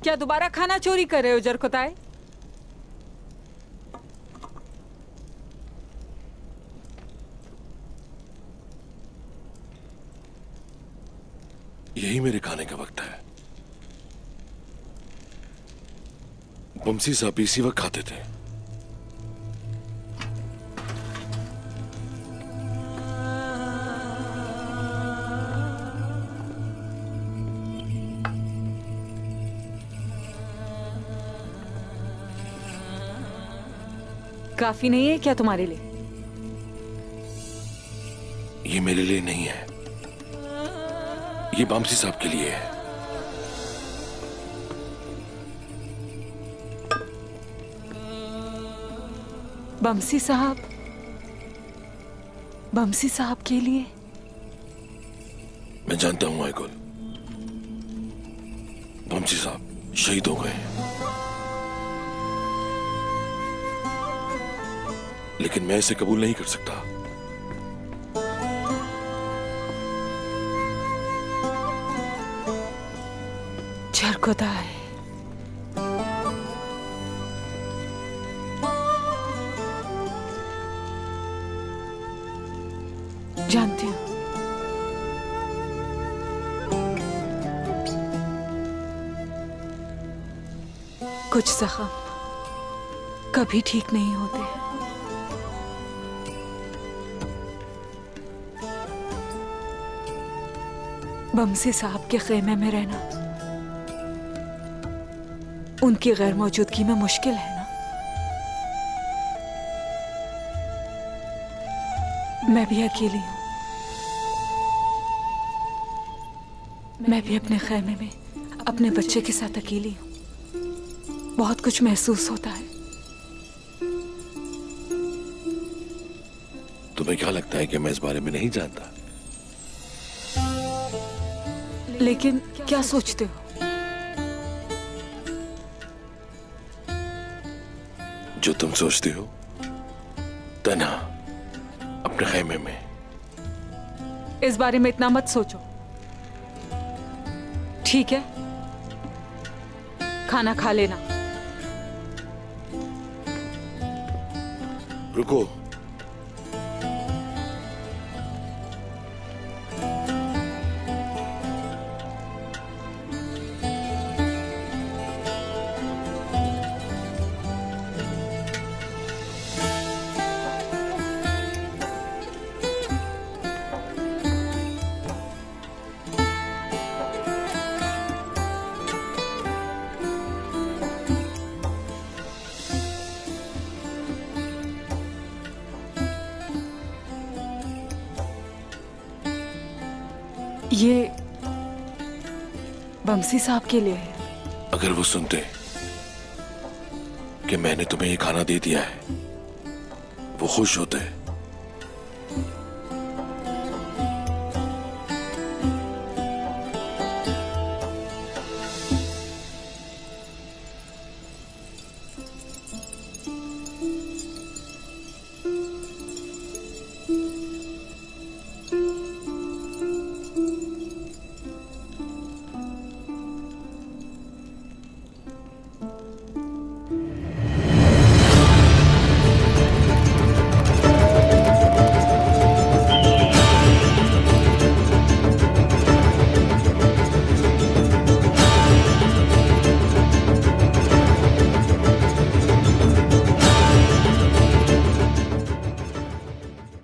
क्या दोबारा खाना चोरी कर रहे हो जरकोताय? यही मेरे खाने का वक्त है। बमसी साहब इसी वक्त खाते थे। काफी नहीं है क्या तुम्हारे लिए? ये मेरे लिए नहीं है, ये बमसी साहब के लिए है। बमसी साहब? बमसी साहब के लिए? मैं जानता हूं आयगुल, बमसी साहब शहीद हो गए हैं, लेकिन मैं इसे कबूल नहीं कर सकता। जरकोताय, जानती हूँ कुछ जख्म कभी ठीक नहीं होते हैं। बमसी साहब के खेमे में रहना उनकी गैर मौजूदगी में मुश्किल है ना। मैं भी अकेली हूं, मैं भी अपने खेमे में अपने बच्चे के साथ अकेली हूं। बहुत कुछ महसूस होता है। तुम्हें क्या लगता है कि मैं इस बारे में नहीं जानता? लेकिन क्या सोचते हो? जो तुम सोचती हो, तन्हा अपने खेमे में। इस बारे में इतना मत सोचो, ठीक है? खाना खा लेना। रुको, ये बमसी साहब के लिए है। अगर वो सुनते कि मैंने तुम्हें ये खाना दे दिया है, वो खुश होते।